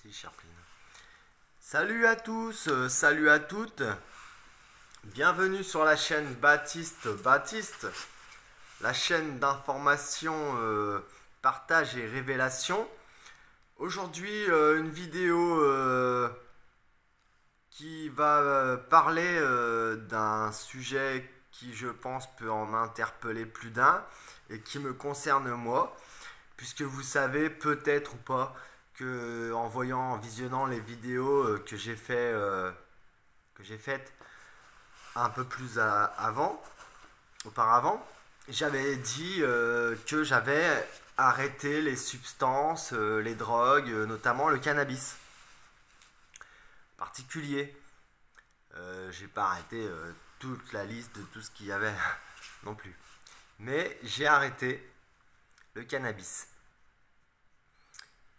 Merci Sharpline. Salut à tous, salut à toutes. Bienvenue sur la chaîne Baptiste, la chaîne d'information, partage et révélation. Aujourd'hui, une vidéo qui va parler d'un sujet qui, je pense, peut en interpeller plus d'un et qui me concerne moi, puisque vous savez peut-être ou pas que en visionnant les vidéos que j'ai faites un peu plus auparavant, j'avais dit que j'avais arrêté les substances, les drogues, notamment le cannabis particulier. J'ai pas arrêté toute la liste de tout ce qu'il y avait non plus, mais j'ai arrêté le cannabis.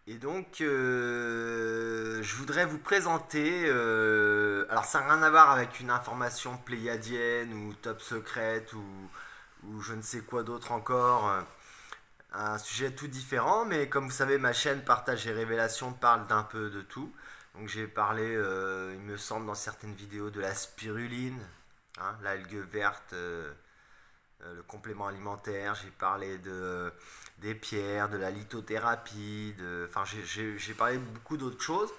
Et donc, je voudrais vous présenter, alors ça n'a rien à voir avec une information pléiadienne ou top secrète ou je ne sais quoi d'autre encore, un sujet tout différent, mais comme vous savez, ma chaîne Partage et Révélation parle d'un peu de tout. Donc j'ai parlé, il me semble, dans certaines vidéos de la spiruline, hein, l'algue verte, le complément alimentaire, j'ai parlé des pierres, de la lithothérapie, enfin j'ai parlé de beaucoup d'autres choses.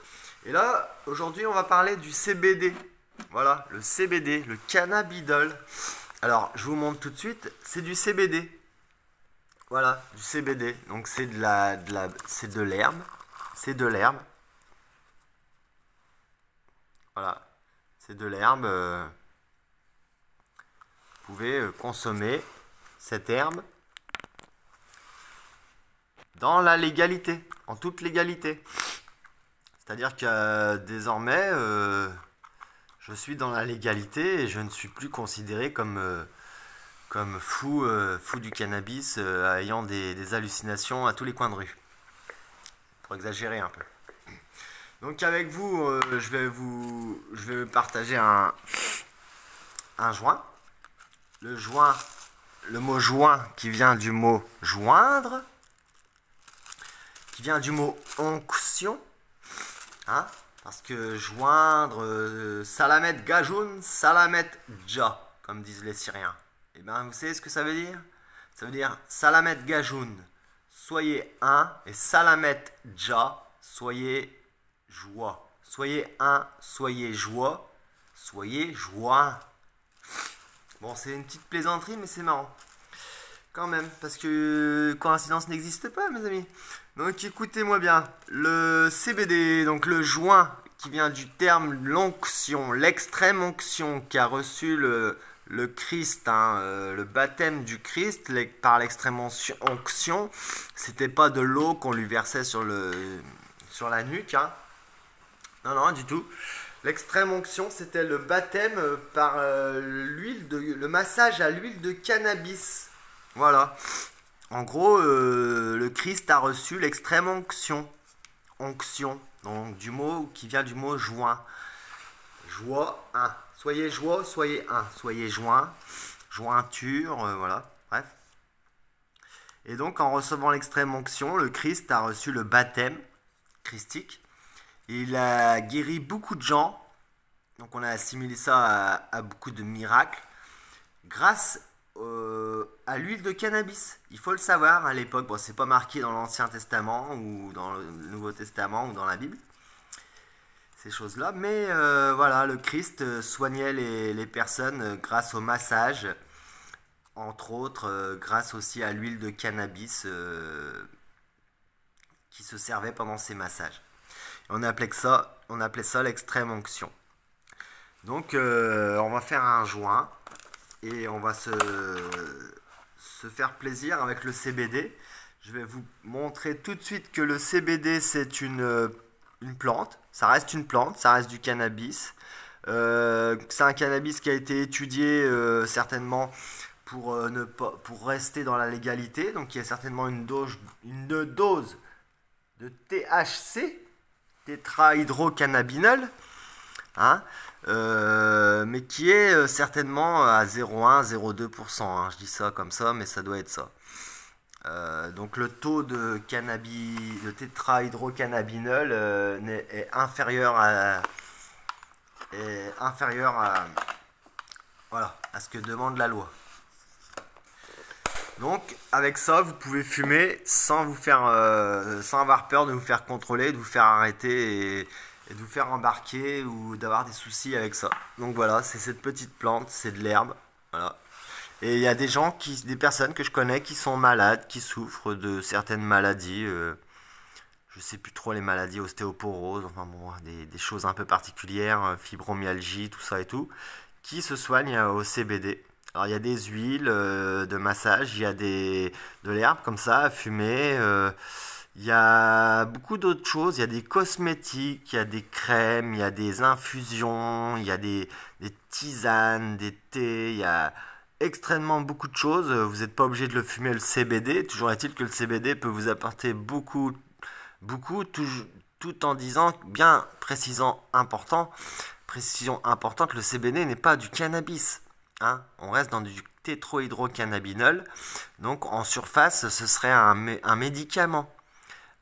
Et là, aujourd'hui, on va parler du CBD. Voilà, le CBD, le cannabidol. Alors, je vous montre tout de suite, c'est du CBD. Voilà, du CBD. Donc c'est c'est de l'herbe. C'est de l'herbe. Voilà, c'est de l'herbe. Vous pouvez consommer cette herbe dans la légalité, en toute légalité. C'est-à-dire que désormais, je suis dans la légalité et je ne suis plus considéré comme fou du cannabis, ayant des hallucinations à tous les coins de rue. Pour exagérer un peu. Donc avec vous, je vais partager un joint. Le mot joint qui vient du mot joindre, qui vient du mot onction, hein, parce que joindre, salamet gajoun, salamet dja, comme disent les Syriens. Et bien vous savez ce que ça veut dire? Ça veut dire salamet gajoun, soyez un, et salamet dja, soyez joie. Soyez un, soyez joie, soyez joie. Bon, c'est une petite plaisanterie, mais c'est marrant. Quand même, parce que coïncidence n'existe pas, mes amis. Donc, écoutez-moi bien. Le CBD, donc le joint, qui vient du terme l'onction, l'extrême onction, qui a reçu le Christ, hein, le baptême du Christ par l'extrême onction. C'était pas de l'eau qu'on lui versait sur la nuque, hein. Non, non, du tout. L'extrême onction, c'était le baptême par le massage à l'huile de cannabis. Voilà. En gros, le Christ a reçu l'extrême onction. Onction, donc du mot qui vient du mot joint. Joie, un. Soyez joie, soyez un. Soyez joint, jointure, voilà. Bref. Et donc, en recevant l'extrême onction, le Christ a reçu le baptême christique. Il a guéri beaucoup de gens, donc on a assimilé ça à beaucoup de miracles, grâce à l'huile de cannabis. Il faut le savoir, à l'époque, bon, c'est pas marqué dans l'Ancien Testament ou dans le Nouveau Testament ou dans la Bible, ces choses-là, mais voilà, le Christ soignait les personnes grâce au massage, entre autres, grâce aussi à l'huile de cannabis qui se servait pendant ces massages. On appelait ça l'extrême onction. Donc on va faire un joint et on va se faire plaisir avec le CBD. Je vais vous montrer tout de suite que le CBD c'est une plante. Ça reste une plante, ça reste du cannabis. C'est un cannabis qui a été étudié certainement pour rester dans la légalité. Donc il y a certainement une dose de THC, tétrahydrocannabinol, hein, mais qui est certainement à 0,1-0,2%. Hein. Je dis ça comme ça, mais ça doit être ça. Donc le taux de tétrahydrocannabinol est inférieur à, voilà, à ce que demande la loi. Donc avec ça, vous pouvez fumer sans sans avoir peur de vous faire contrôler, de vous faire arrêter et de vous faire embarquer ou d'avoir des soucis avec ça. Donc voilà, c'est cette petite plante, c'est de l'herbe. Voilà. Et il y a des personnes que je connais qui sont malades, qui souffrent de certaines maladies. Je sais plus trop les maladies, ostéoporose, enfin bon, des choses un peu particulières, fibromyalgie, tout ça et tout, qui se soignent au CBD. Alors il y a des huiles de massage, il y a de l'herbe comme ça, à fumer. Il y a beaucoup d'autres choses, il y a des cosmétiques, il y a des crèmes, il y a des infusions, il y a des tisanes, des thés, il y a extrêmement beaucoup de choses. Vous n'êtes pas obligé de le fumer le CBD. Toujours est-il que le CBD peut vous apporter beaucoup, tout en disant, bien précision importante, le CBD n'est pas du cannabis. Hein. On reste dans du tétrahydrocannabinol. Donc en surface, ce serait un médicament.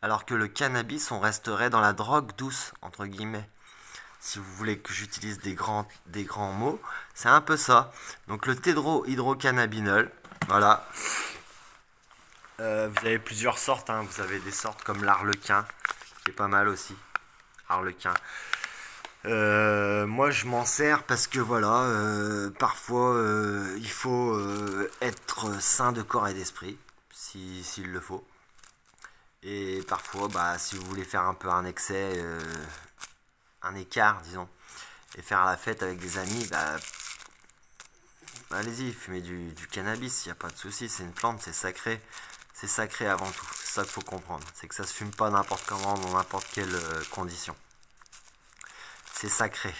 Alors que le cannabis, on resterait dans la drogue douce, entre guillemets. Si vous voulez que j'utilise des grands mots, c'est un peu ça. Donc le tétrahydrocannabinol, voilà. Vous avez plusieurs sortes, hein. Vous avez des sortes comme l'arlequin, qui est pas mal aussi. Arlequin. Moi je m'en sers parce que voilà, parfois il faut être sain de corps et d'esprit, s'il le faut. Et parfois, bah, si vous voulez faire un peu un excès, un écart, disons, et faire la fête avec des amis, bah, allez-y, fumez du cannabis, il n'y a pas de souci, c'est une plante, c'est sacré. C'est sacré avant tout, c'est ça qu'il faut comprendre. C'est que ça se fume pas n'importe comment, dans n'importe quelle condition. C'est sacré.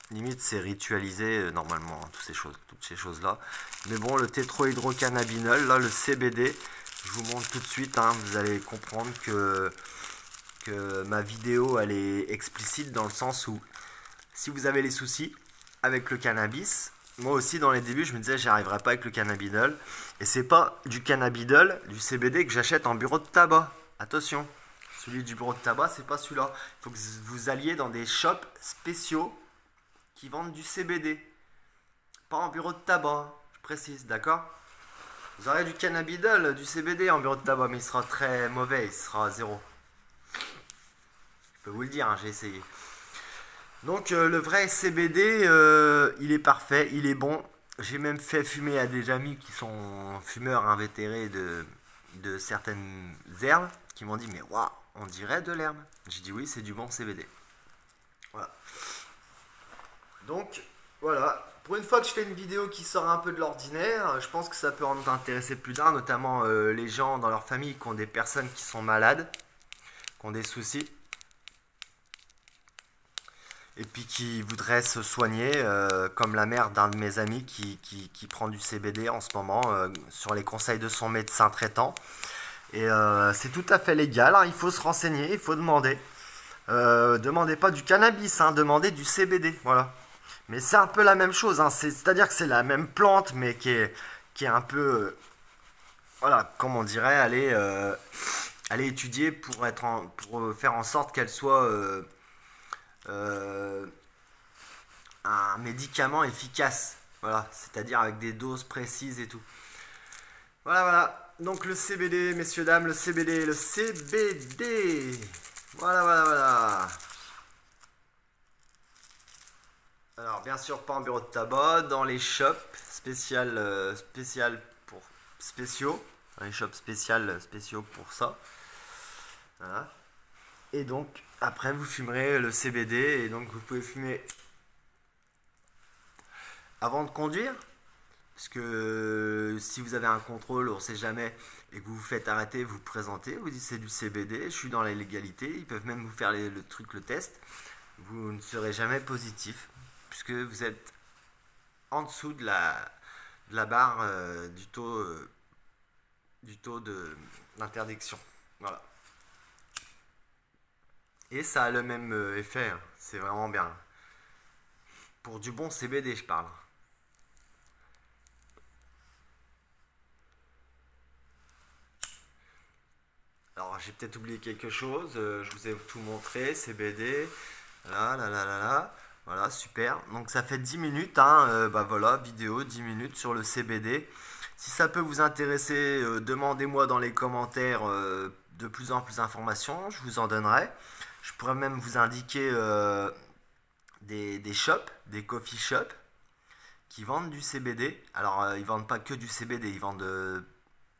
Limite, c'est ritualisé normalement, hein, toutes ces choses-là. Mais bon, le tétrahydrocannabinol, là, le CBD, je vous montre tout de suite, hein, vous allez comprendre que ma vidéo, elle est explicite dans le sens où, si vous avez les soucis avec le cannabis, moi aussi dans les débuts je me disais j'y arriverai pas avec le cannabinol. Et c'est pas du cannabinol, du CBD que j'achète en bureau de tabac. Attention, celui du bureau de tabac c'est pas celui-là. Il faut que vous alliez dans des shops spéciaux qui vendent du CBD. Pas en bureau de tabac, je précise, d'accord? Vous aurez du cannabinol, du CBD en bureau de tabac, mais il sera très mauvais, il sera à zéro. Je peux vous le dire, hein, j'ai essayé. Donc le vrai CBD, il est parfait, il est bon. J'ai même fait fumer à des amis qui sont fumeurs invétérés de certaines herbes, qui m'ont dit mais waouh, on dirait de l'herbe. J'ai dit oui, c'est du bon CBD. Voilà. Donc voilà, pour une fois que je fais une vidéo qui sort un peu de l'ordinaire, je pense que ça peut en intéresser plus d'un, notamment les gens dans leur famille qui ont des personnes qui sont malades, qui ont des soucis. Et puis qui voudrait se soigner, comme la mère d'un de mes amis qui prend du CBD en ce moment, sur les conseils de son médecin traitant. Et c'est tout à fait légal, hein, il faut se renseigner, il faut demander. Demandez pas du cannabis, hein, demandez du CBD, voilà. Mais c'est un peu la même chose, hein, c'est-à-dire que c'est la même plante, mais qui est un peu, voilà, comme on dirait, aller étudier pour faire en sorte qu'elle soit un médicament efficace, voilà, c'est-à-dire avec des doses précises et tout. Voilà, voilà. Donc le CBD, messieurs, dames, le CBD, le CBD. Voilà, voilà, voilà. Alors, bien sûr, pas en bureau de tabac, dans les shops spéciaux, dans les shops spéciaux pour ça. Voilà. Et donc, après, vous fumerez le CBD, et donc vous pouvez fumer avant de conduire, parce que si vous avez un contrôle, on ne sait jamais, et que vous vous faites arrêter, vous présentez, vous dites c'est du CBD, je suis dans la légalité, ils peuvent même vous faire le test, vous ne serez jamais positif, puisque vous êtes en dessous de la barre du taux d'interdiction. Voilà. Et ça a le même effet, hein. C'est vraiment bien. Pour du bon CBD, je parle. Alors j'ai peut-être oublié quelque chose, je vous ai tout montré, CBD, là. Voilà, super. Donc ça fait 10 minutes, hein, bah voilà, vidéo, 10 minutes sur le CBD. Si ça peut vous intéresser, demandez-moi dans les commentaires de plus en plus d'informations, je vous en donnerai. Je pourrais même vous indiquer des shops, des coffee shops qui vendent du CBD. Alors ils vendent pas que du CBD, ils vendent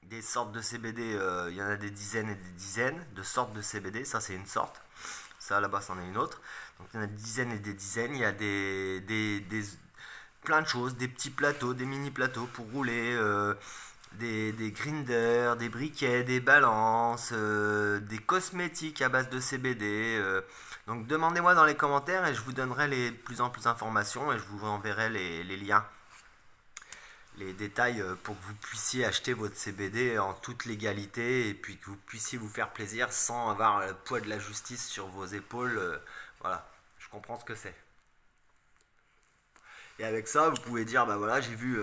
des sortes de CBD, il y en a des dizaines et des dizaines de sortes de CBD, ça c'est une sorte. Ça là-bas c'en est une autre. Donc il y en a des dizaines et des dizaines, il y a plein de choses, des petits plateaux, des mini plateaux pour rouler, des grinders, des briquets, des balances, des cosmétiques à base de CBD. Donc demandez-moi dans les commentaires et je vous donnerai les plus en plus d'informations et je vous enverrai les liens, les détails pour que vous puissiez acheter votre CBD en toute légalité et puis que vous puissiez vous faire plaisir sans avoir le poids de la justice sur vos épaules. Voilà, je comprends ce que c'est. Et avec ça, vous pouvez dire, bah voilà, j'ai vu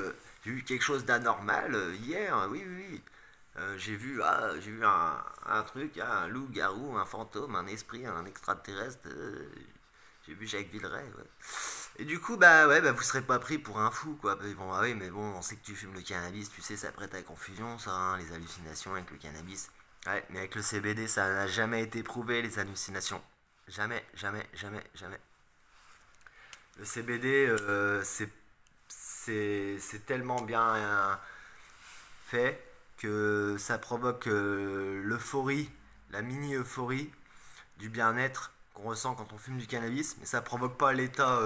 quelque chose d'anormal hier, oui. J'ai vu un truc, hein, un loup-garou, un fantôme, un esprit, un extraterrestre. J'ai vu Jacques Villeray, ouais. Et du coup, bah ouais, bah vous serez pas pris pour un fou, quoi. Ils vont, ah oui, mais bon, on sait que tu fumes le cannabis, tu sais, ça prête à confusion, ça, hein, les hallucinations avec le cannabis. Ouais, mais avec le CBD, ça n'a jamais été prouvé, les hallucinations. Jamais. Le CBD, c'est tellement bien fait que ça provoque l'euphorie, la mini-euphorie du bien-être qu'on ressent quand on fume du cannabis, mais ça provoque pas l'état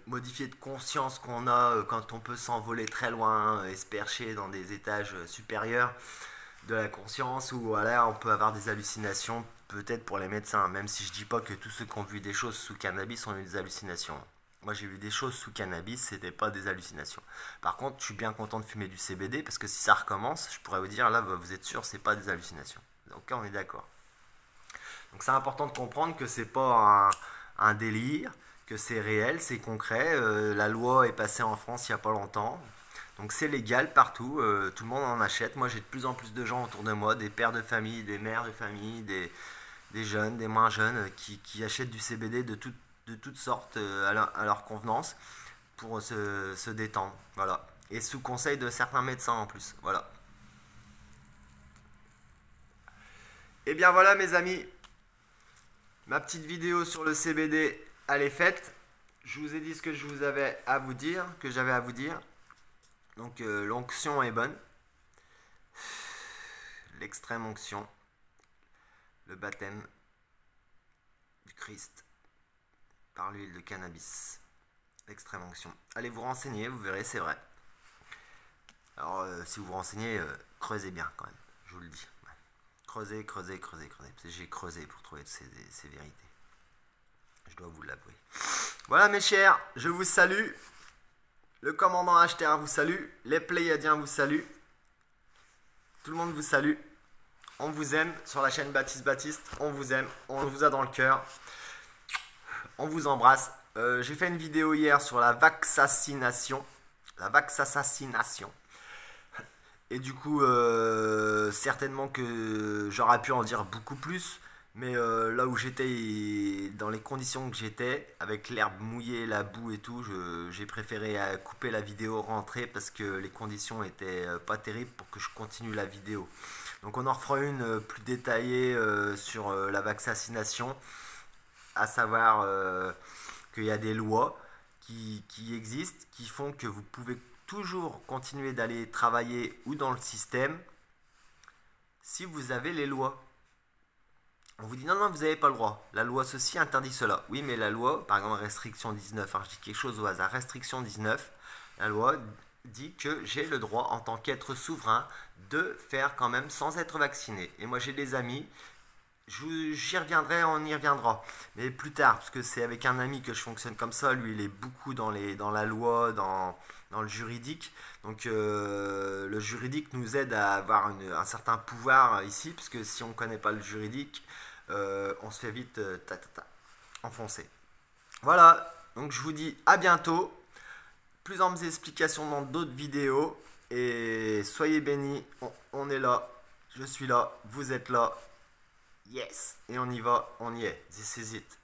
modifié de conscience qu'on a quand on peut s'envoler très loin et se percher dans des étages supérieurs de la conscience, où voilà, on peut avoir des hallucinations, peut-être pour les médecins, même si je dis pas que tous ceux qui ont vu des choses sous cannabis ont eu des hallucinations. Moi j'ai vu des choses sous cannabis, c'était pas des hallucinations. Par contre, je suis bien content de fumer du CBD parce que si ça recommence, je pourrais vous dire là, bah, vous êtes sûr, c'est pas des hallucinations. Donc là, on est d'accord. Donc c'est important de comprendre que c'est pas un délire, que c'est réel, c'est concret. La loi est passée en France il n'y a pas longtemps. Donc c'est légal partout, tout le monde en achète. Moi j'ai de plus en plus de gens autour de moi, des pères de famille, des mères de famille, des jeunes, des moins jeunes, qui achètent du CBD de toutes sortes à leur convenance pour se détendre. Voilà. Et sous conseil de certains médecins en plus. Voilà. Et bien voilà mes amis, ma petite vidéo sur le CBD, elle est faite. Je vous ai dit ce que je vous avais à vous dire, que j'avais à vous dire. Donc l'onction est bonne. L'extrême onction. Le baptême du Christ par l'huile de cannabis. L'extrême onction. Allez vous renseigner, vous verrez, c'est vrai. Alors si vous vous renseignez, creusez bien quand même, je vous le dis. Creusez. Parce que j'ai creusé pour trouver ces vérités. Je dois vous l'avouer. Voilà mes chers, je vous salue. Le commandant HTR vous salue. Les Pléiadiens vous saluent. Tout le monde vous salue. On vous aime sur la chaîne Baptiste. On vous aime. On vous a dans le cœur. On vous embrasse. J'ai fait une vidéo hier sur la vaxassination. Et du coup, certainement que j'aurais pu en dire beaucoup plus. Mais là où j'étais, dans les conditions que j'étais, avec l'herbe mouillée, la boue et tout, j'ai préféré couper la vidéo, rentrer parce que les conditions étaient pas terribles pour que je continue la vidéo. Donc on en refera une plus détaillée sur la vaccination, à savoir qu'il y a des lois qui existent, qui font que vous pouvez toujours continuer d'aller travailler ou dans le système si vous avez les lois. On vous dit non, vous n'avez pas le droit. La loi ceci interdit cela. Oui, mais la loi, par exemple restriction 19, je dis quelque chose au hasard, restriction 19, la loi dit que j'ai le droit en tant qu'être souverain de faire quand même sans être vacciné. Et moi j'ai des amis, j'y reviendrai, on y reviendra. Mais plus tard, parce que c'est avec un ami que je fonctionne comme ça, lui il est beaucoup dans la loi, dans le juridique. Donc le juridique nous aide à avoir un certain pouvoir ici, parce que si on ne connaît pas le juridique, on se fait vite enfoncer. Voilà, donc je vous dis à bientôt. Plus amples explications dans d'autres vidéos. Et soyez bénis, on est là, je suis là, vous êtes là. Yes. Et on y va, on y est. This is it.